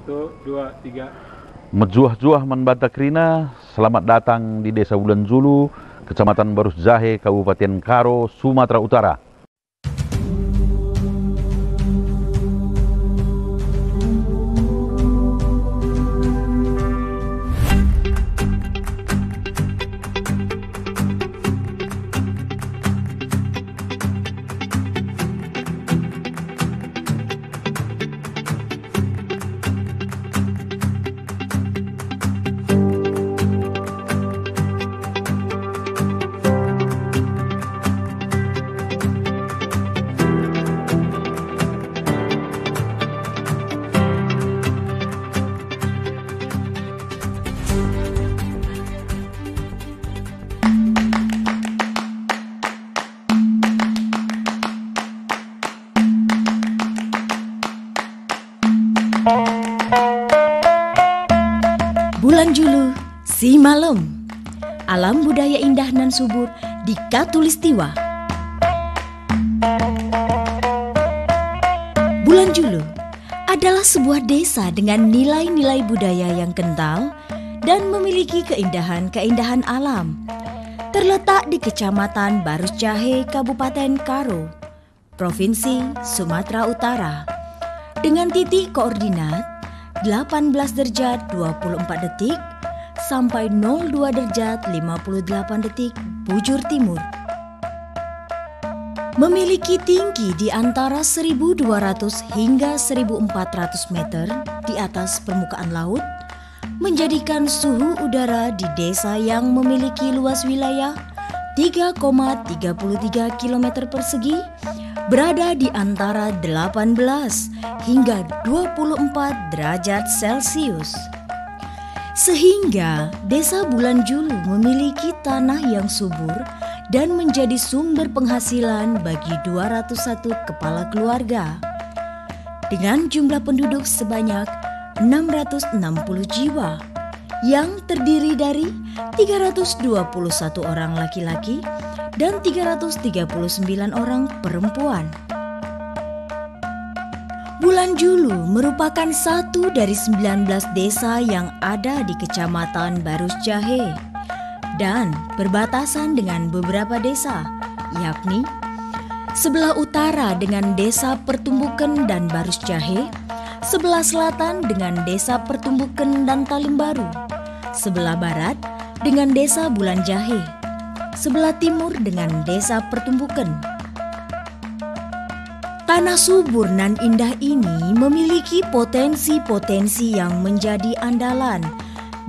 Satu, dua, tiga. Menjuah-juah membata krina, selamat datang di Desa Bulan Julu, Kecamatan Barus Jahe, Kabupaten Karo, Sumatera Utara. Bulan Julu, si malam, alam budaya indah nan subur di Katulistiwa. Bulan Julu adalah sebuah desa dengan nilai-nilai budaya yang kental dan memiliki keindahan-keindahan alam. Terletak di Kecamatan Barus Jahe, Kabupaten Karo, Provinsi Sumatera Utara, dengan titik koordinat 18 derajat 24 detik sampai 02 derajat 58 detik bujur timur. Memiliki tinggi di antara 1.200 hingga 1.400 meter di atas permukaan laut, menjadikan suhu udara di desa yang memiliki luas wilayah 3,33 km persegi berada di antara 18 hingga 24 derajat Celcius. Sehingga Desa Bulan Julu memiliki tanah yang subur dan menjadi sumber penghasilan bagi 201 kepala keluarga. Dengan jumlah penduduk sebanyak 660 jiwa yang terdiri dari 321 orang laki-laki dan 339 orang perempuan. Bulan Julu merupakan satu dari 19 desa yang ada di Kecamatan Barus Jahe dan berbatasan dengan beberapa desa, yakni sebelah utara dengan Desa Pertumbukan dan Barus Jahe, sebelah selatan dengan Desa Pertumbukan dan Talimbaru, sebelah barat dengan Desa Bulan Jahe, sebelah timur dengan Desa Pertumbukan. Tanah subur nan indah ini memiliki potensi-potensi yang menjadi andalan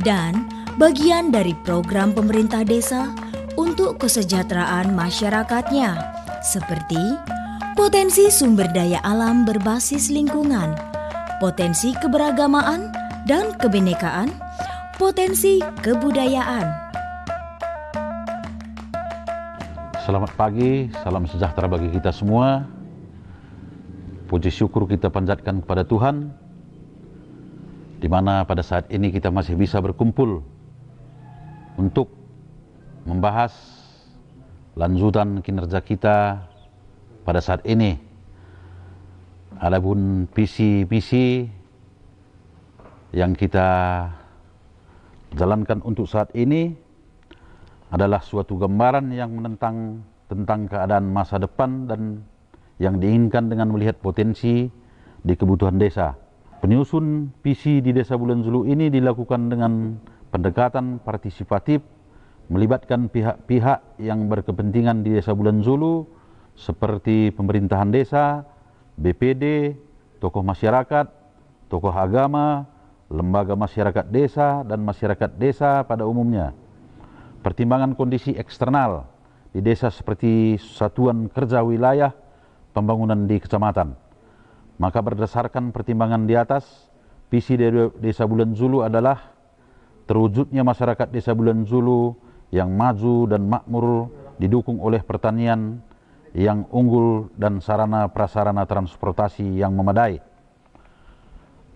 dan bagian dari program pemerintah desa untuk kesejahteraan masyarakatnya, seperti potensi sumber daya alam berbasis lingkungan, potensi keberagamaan dan kebinekaan, potensi kebudayaan. Selamat pagi, salam sejahtera bagi kita semua. Puji syukur kita panjatkan kepada Tuhan, di mana pada saat ini kita masih bisa berkumpul untuk membahas lanjutan kinerja kita pada saat ini. Adapun visi misi yang kita jalankan untuk saat ini adalah suatu gambaran yang menentang tentang keadaan masa depan dan yang diinginkan dengan melihat potensi di kebutuhan desa. Penyusun visi di Desa Bulan Julu ini dilakukan dengan pendekatan partisipatif, melibatkan pihak-pihak yang berkepentingan di Desa Bulan Julu seperti pemerintahan desa, BPD, tokoh masyarakat, tokoh agama, lembaga masyarakat desa, dan masyarakat desa pada umumnya. Pertimbangan kondisi eksternal di desa seperti satuan kerja wilayah pembangunan di kecamatan. Maka berdasarkan pertimbangan di atas, visi dari Desa Bulan Julu adalah terwujudnya masyarakat Desa Bulan Julu yang maju dan makmur didukung oleh pertanian yang unggul dan sarana prasarana transportasi yang memadai.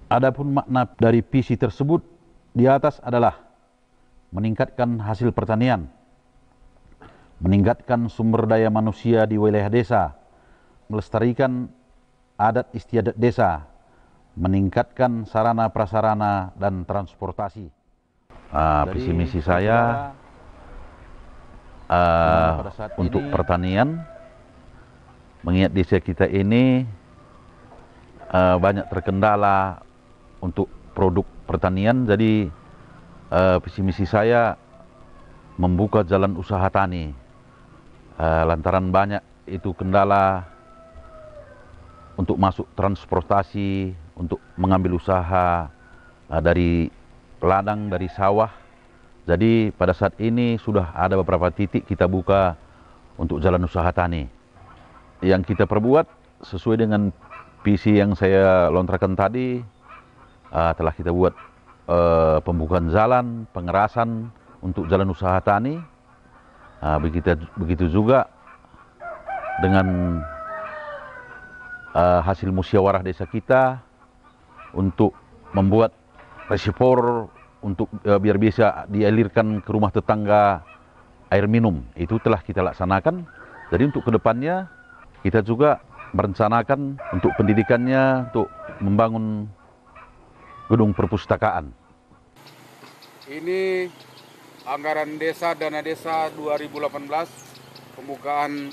Adapun makna dari visi tersebut di atas adalah meningkatkan hasil pertanian, meningkatkan sumber daya manusia di wilayah desa, melestarikan adat istiadat desa, meningkatkan sarana prasarana dan transportasi. Visi misi saya untuk pertanian, mengingat desa kita ini banyak terkendala untuk produk pertanian, jadi visi misi saya membuka jalan usaha tani. Lantaran banyak itu kendala untuk masuk transportasi, untuk mengambil usaha dari ladang, dari sawah. Jadi pada saat ini sudah ada beberapa titik kita buka untuk jalan usaha tani. Yang kita perbuat sesuai dengan visi yang saya lontarkan tadi, telah kita buat pembukaan jalan, pengerasan untuk jalan usaha tani. Begitu juga dengan hasil musyawarah desa kita untuk membuat reservoir untuk biar bisa dialirkan ke rumah tetangga air minum. Itu telah kita laksanakan. Jadi untuk kedepannya kita juga merencanakan untuk pendidikannya, untuk membangun gedung perpustakaan. Ini anggaran desa, dana desa 2018, pembukaan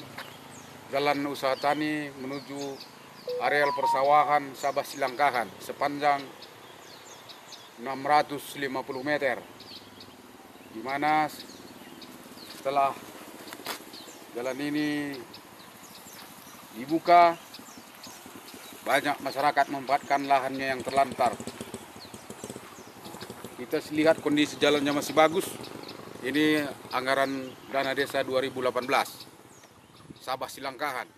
jalan usaha tani menuju areal persawahan Sabah Silangkahan sepanjang 650 meter, di mana setelah jalan ini dibuka, banyak masyarakat memanfaatkan lahannya yang terlantar. Kita lihat kondisi jalannya masih bagus. Ini anggaran dana desa 2018, Sabah Silangkahan.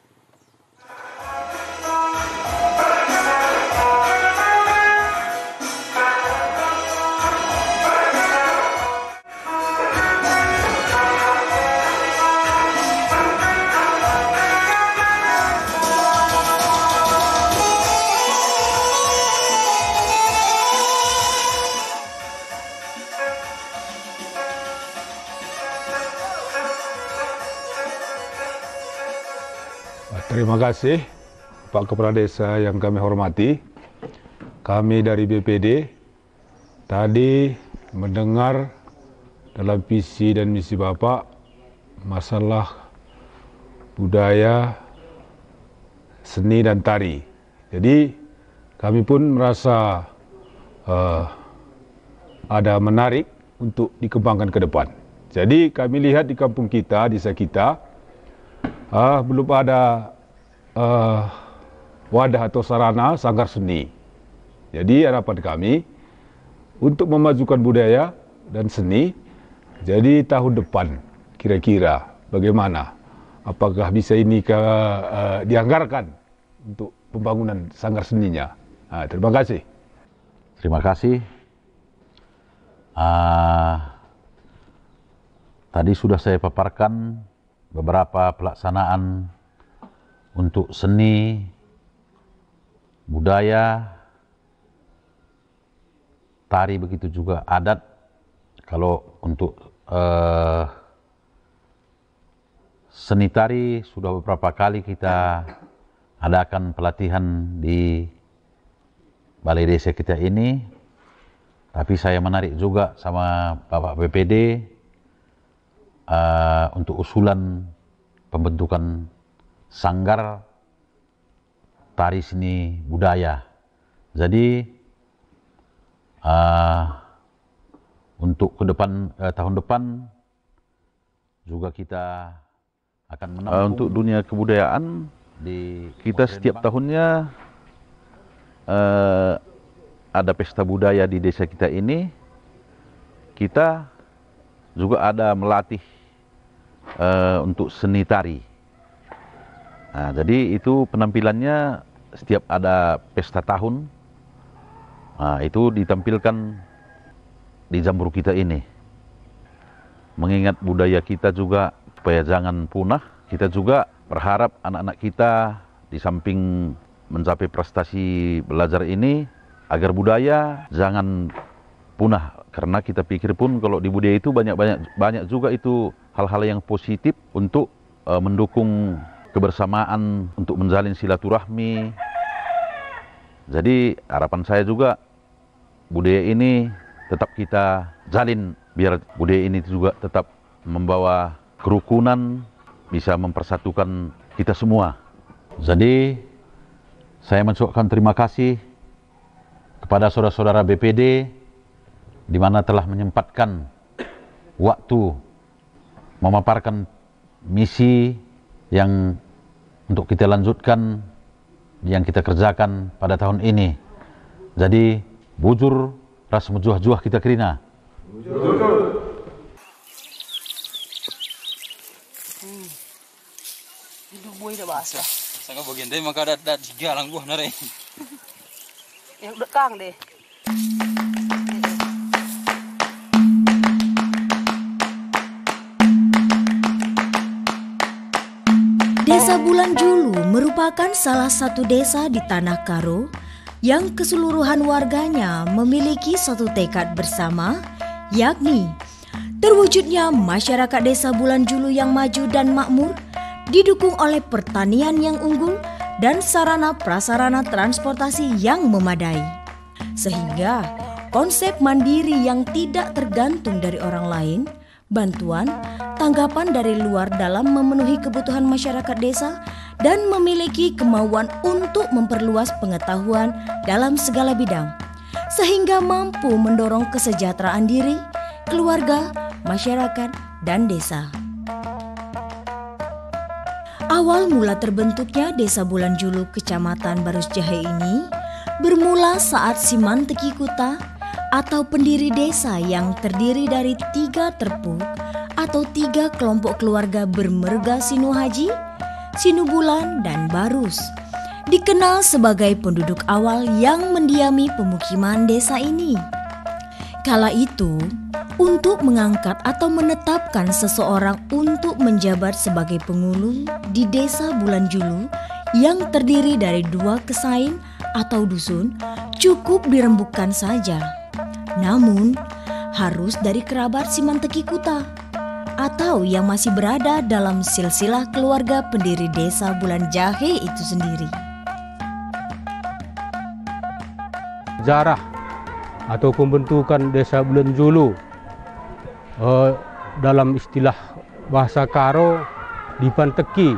Terima kasih Pak Kepala Desa yang kami hormati. Kami dari BPD tadi mendengar dalam visi dan misi Bapak masalah budaya, seni dan tari. Jadi kami pun merasa ada menarik untuk dikembangkan ke depan. Jadi kami lihat di kampung kita, desa kita, belum ada wadah atau sarana sanggar seni. Jadi harapan kami untuk memajukan budaya dan seni, jadi tahun depan kira-kira bagaimana? Apakah bisa ini dianggarkan untuk pembangunan sanggar seninya? Terima kasih. Terima kasih. Tadi sudah saya paparkan beberapa pelaksanaan untuk seni, budaya, tari, begitu juga adat. Kalau untuk seni tari sudah beberapa kali kita adakan pelatihan di balai desa kita ini. Tapi saya menarik juga sama Bapak BPD untuk usulan pembentukan sanggar tari seni budaya. Jadi untuk ke depan, tahun depan juga kita akan menampung untuk dunia kebudayaan. Kita setiap tahunnya ada pesta budaya di desa kita ini. Kita juga ada melatih untuk seni tari. Nah, jadi itu penampilannya setiap ada pesta tahun, itu ditampilkan di Jamburu kita ini. Mengingat budaya kita juga supaya jangan punah, kita juga berharap anak-anak kita di samping mencapai prestasi belajar ini, agar budaya jangan punah. Karena kita pikir pun kalau di budaya itu banyak juga itu hal-hal yang positif untuk mendukung kebersamaan, untuk menjalin silaturahmi, Jadi harapan saya juga budaya ini tetap kita jalin, biar budaya ini juga tetap membawa kerukunan, bisa mempersatukan kita semua. Jadi saya mengucapkan terima kasih kepada saudara-saudara BPD di mana telah menyempatkan waktu memaparkan misi yang untuk kita lanjutkan, yang kita kerjakan pada tahun ini. Jadi bujur ras mejuah-juah kita kerina. Hidup buah dah basah. Saka bagian tadi maka ada galang buah nare. Ya udah kang deh. Desa Bulan Julu merupakan salah satu desa di Tanah Karo yang keseluruhan warganya memiliki satu tekad bersama, yakni terwujudnya masyarakat desa Bulan Julu yang maju dan makmur, didukung oleh pertanian yang unggul dan sarana prasarana transportasi yang memadai. Sehingga konsep mandiri yang tidak tergantung dari orang lain, bantuan, tanggapan dari luar dalam memenuhi kebutuhan masyarakat desa dan memiliki kemauan untuk memperluas pengetahuan dalam segala bidang, sehingga mampu mendorong kesejahteraan diri, keluarga, masyarakat, dan desa. Awal mula terbentuknya Desa Bulan Julu Kecamatan Barus Jahe ini bermula saat Siman Teki Kuta atau pendiri desa yang terdiri dari 3 terpuk atau 3 kelompok keluarga bermerga Sinu Haji, Sinu Bulan, dan Barus dikenal sebagai penduduk awal yang mendiami pemukiman desa ini. Kala itu, untuk mengangkat atau menetapkan seseorang untuk menjabat sebagai pengulu di Desa Bulan Julu yang terdiri dari 2 kesain atau dusun cukup dirembukan saja. Namun, harus dari kerabat Siman Teki Kuta atau yang masih berada dalam silsilah keluarga pendiri Desa Bulan Jahe itu sendiri. Sejarah atau pembentukan Desa Bulan Julu dalam istilah bahasa Karo dipanteki,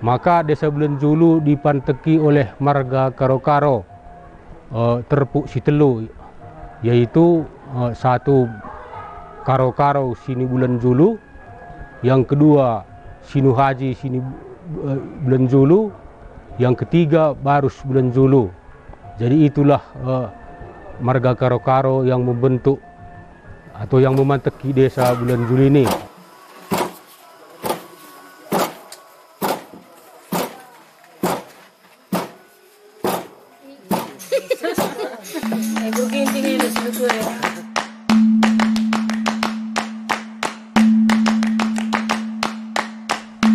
maka Desa Bulan Julu dipanteki oleh marga Karo-Karo terpuk Sitelu, yaitu 1 Karo-Karo Sini Bulan Julu, yang kedua Sinu Haji Sini Bulan Julu, yang ketiga Barus Bulan Julu. Jadi itulah marga Karo-Karo yang membentuk atau yang memanteki Desa Bulan Julu ini.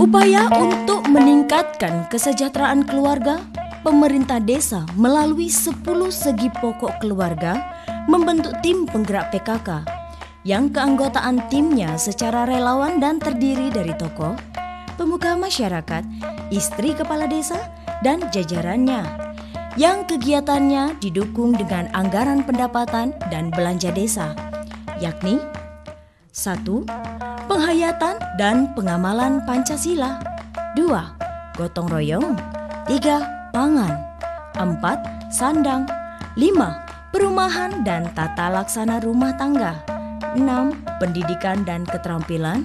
Upaya untuk meningkatkan kesejahteraan keluarga, pemerintah desa melalui 10 segi pokok keluarga membentuk tim penggerak PKK yang keanggotaan timnya secara relawan dan terdiri dari tokoh, pemuka masyarakat, istri kepala desa, dan jajarannya yang kegiatannya didukung dengan anggaran pendapatan dan belanja desa, yakni 1. Penghayatan dan pengamalan Pancasila. 2. Gotong royong. 3. Pangan. 4. Sandang. 5. Perumahan dan tata laksana rumah tangga. 6. Pendidikan dan keterampilan.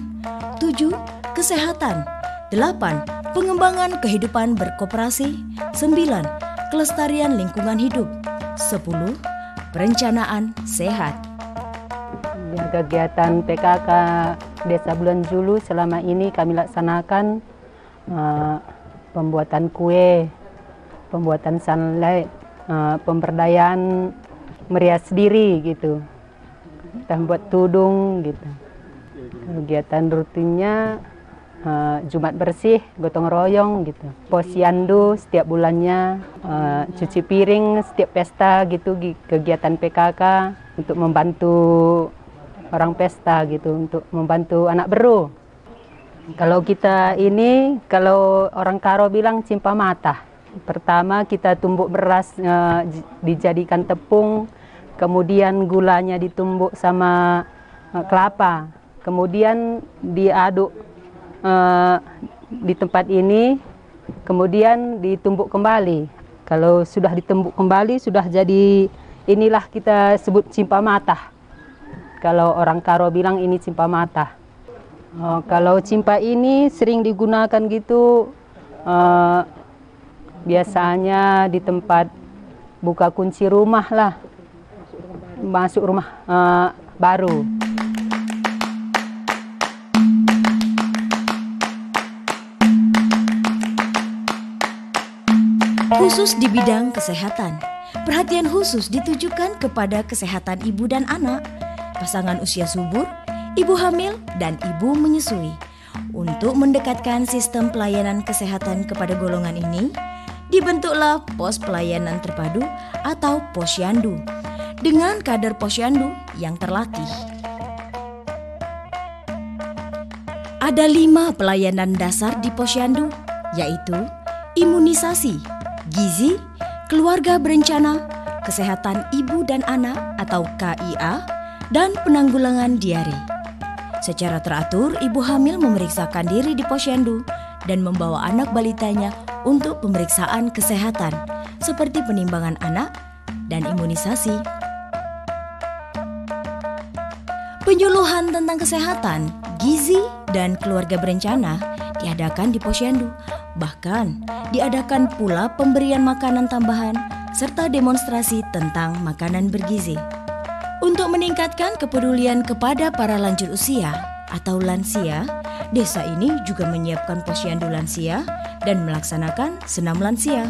7. Kesehatan. 8. Pengembangan kehidupan berkoperasi. 9. Kelestarian lingkungan hidup. 10. Perencanaan sehat. Kegiatan PKK Desa Bulan Julu selama ini kami laksanakan pembuatan kue, pembuatan sunlight, pemberdayaan merias diri gitu, kita buat tudung gitu. Kegiatan rutinnya Jumat bersih, gotong royong gitu, posyandu setiap bulannya, cuci piring setiap pesta gitu, kegiatan PKK untuk membantu orang pesta gitu, untuk membantu anak beru. Kalau kita ini, kalau orang Karo bilang cimpa mata, Pertama kita tumbuk beras dijadikan tepung, kemudian gulanya ditumbuk sama kelapa, kemudian diaduk di tempat ini, kemudian ditumbuk kembali. Kalau sudah ditumbuk kembali sudah jadi, inilah kita sebut cimpa mata. Kalau orang Karo bilang ini cimpa mata. Kalau cimpa ini sering digunakan gitu biasanya di tempat buka kunci rumah lah, masuk rumah baru. Khusus di bidang kesehatan, perhatian khusus ditujukan kepada kesehatan ibu dan anak, pasangan usia subur, ibu hamil, dan ibu menyusui. Untuk mendekatkan sistem pelayanan kesehatan kepada golongan ini, dibentuklah pos pelayanan terpadu atau posyandu dengan kader posyandu yang terlatih. Ada 5 pelayanan dasar di posyandu, yaitu imunisasi, gizi, keluarga berencana, kesehatan ibu dan anak atau KIA, dan penanggulangan diare. Secara teratur, ibu hamil memeriksakan diri di posyandu dan membawa anak balitanya untuk pemeriksaan kesehatan seperti penimbangan anak dan imunisasi. Penyuluhan tentang kesehatan, gizi, dan keluarga berencana diadakan di posyandu. Bahkan diadakan pula pemberian makanan tambahan serta demonstrasi tentang makanan bergizi. Untuk meningkatkan kepedulian kepada para lanjut usia atau lansia, desa ini juga menyiapkan posyandu lansia dan melaksanakan senam lansia.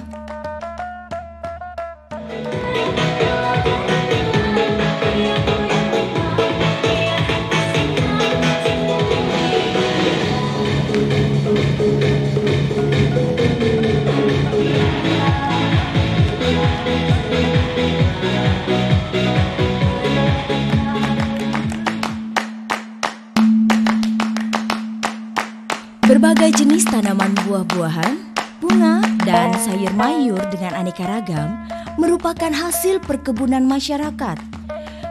Berbagai jenis tanaman buah-buahan, bunga, dan sayur mayur dengan aneka ragam merupakan hasil perkebunan masyarakat.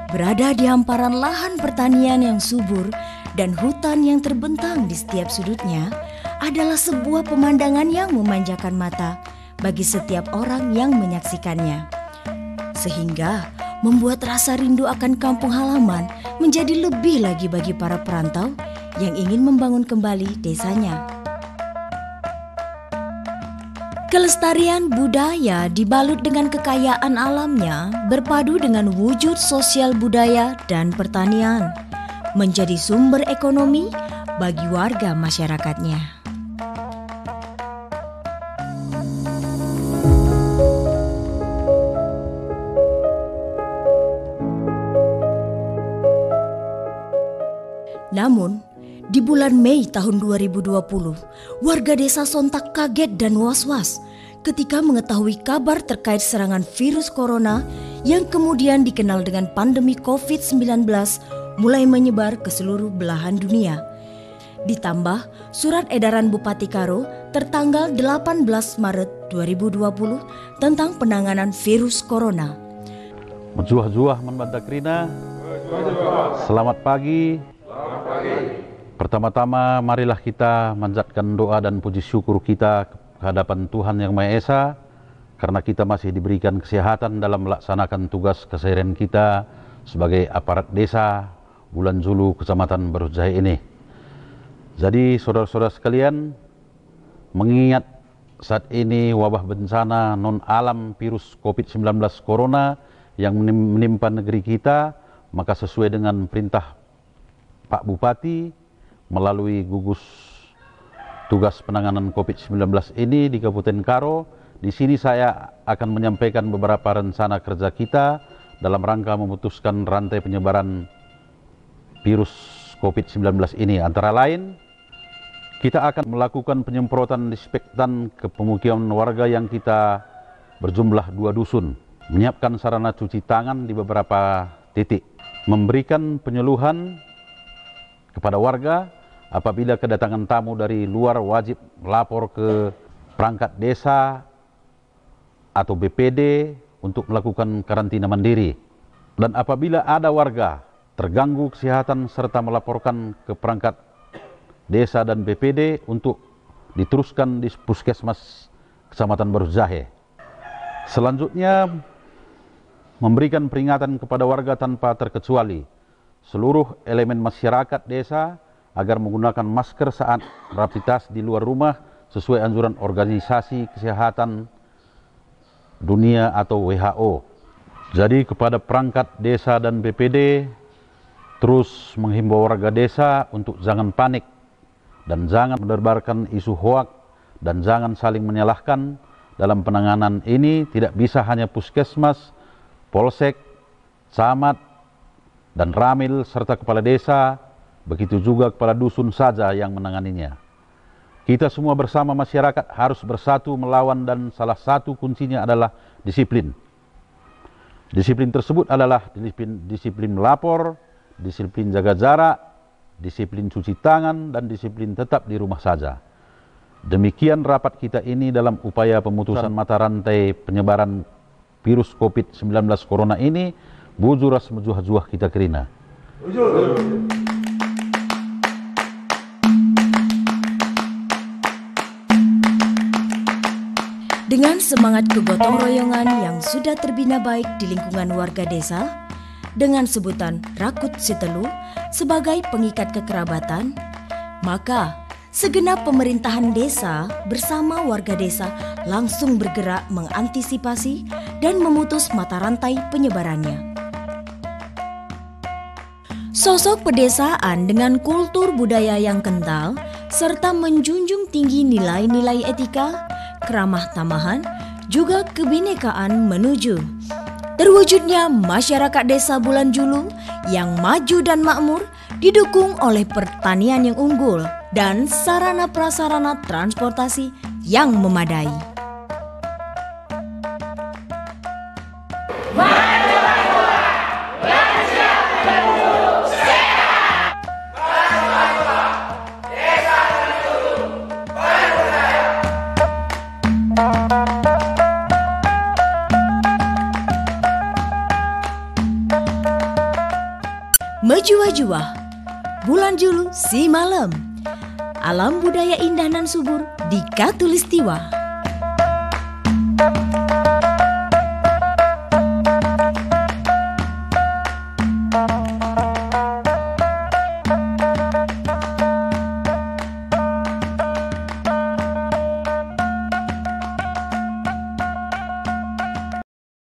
Berada di hamparan lahan pertanian yang subur dan hutan yang terbentang di setiap sudutnya adalah sebuah pemandangan yang memanjakan mata bagi setiap orang yang menyaksikannya. Sehingga membuat rasa rindu akan kampung halaman menjadi lebih lagi bagi para perantau yang ingin membangun kembali desanya. Kelestarian budaya dibalut dengan kekayaan alamnya berpadu dengan wujud sosial budaya dan pertanian, menjadi sumber ekonomi bagi warga masyarakatnya. Namun, di bulan Mei tahun 2020, warga desa sontak kaget dan was-was ketika mengetahui kabar terkait serangan virus corona yang kemudian dikenal dengan pandemi COVID-19 mulai menyebar ke seluruh belahan dunia. Ditambah surat edaran Bupati Karo tertanggal 18 Maret 2020 tentang penanganan virus corona. Menjuah-juah Manbandakrina. Selamat pagi. Pertama-tama marilah kita manjatkan doa dan puji syukur kita ke hadapan Tuhan Yang Maha Esa karena kita masih diberikan kesehatan dalam melaksanakan tugas keseharian kita sebagai aparat desa Bulan Zulu Kecamatan Baru Jahe ini. Jadi saudara-saudara sekalian, mengingat saat ini wabah bencana non alam virus COVID-19 Corona yang menimpa negeri kita, maka sesuai dengan perintah Pak Bupati melalui gugus tugas penanganan COVID-19 ini di Kabupaten Karo, di sini saya akan menyampaikan beberapa rencana kerja kita dalam rangka memutuskan rantai penyebaran virus COVID-19 ini. Antara lain, kita akan melakukan penyemprotan disinfektan ke pemukiman warga yang kita berjumlah 2 dusun, menyiapkan sarana cuci tangan di beberapa titik, memberikan penyuluhan kepada warga apabila kedatangan tamu dari luar wajib lapor ke perangkat desa atau BPD untuk melakukan karantina mandiri. Dan apabila ada warga terganggu kesehatan serta melaporkan ke perangkat desa dan BPD untuk diteruskan di Puskesmas Kecamatan Baru Jahe. Selanjutnya, memberikan peringatan kepada warga tanpa terkecuali seluruh elemen masyarakat desa agar menggunakan masker saat beraktivitas di luar rumah sesuai anjuran Organisasi Kesehatan Dunia atau WHO. Jadi kepada perangkat desa dan BPD terus menghimbau warga desa untuk jangan panik dan jangan menebarkan isu hoak dan jangan saling menyalahkan. Dalam penanganan ini tidak bisa hanya puskesmas, polsek, camat, dan ramil serta kepala desa, begitu juga kepala dusun saja yang menanganinya. Kita semua bersama masyarakat harus bersatu melawan dan salah satu kuncinya adalah disiplin. Disiplin tersebut adalah disiplin melapor, disiplin jaga jarak, disiplin cuci tangan, dan disiplin tetap di rumah saja. Demikian rapat kita ini dalam upaya pemutusan mata rantai penyebaran virus COVID-19 Corona ini, bujuras mejuah-juah kita kerina. Dengan semangat kegotong royongan yang sudah terbina baik di lingkungan warga desa, dengan sebutan Rakut Sitelu sebagai pengikat kekerabatan, maka segenap pemerintahan desa bersama warga desa langsung bergerak mengantisipasi dan memutus mata rantai penyebarannya. Sosok pedesaan dengan kultur budaya yang kental serta menjunjung tinggi nilai-nilai etika, keramah tamahan, juga kebinekaan menuju terwujudnya masyarakat desa Bulan Julu yang maju dan makmur didukung oleh pertanian yang unggul dan sarana prasarana transportasi yang memadai. Mejuah-juah, Bulan Julu si malam, alam budaya indah nan subur di Katulistiwa.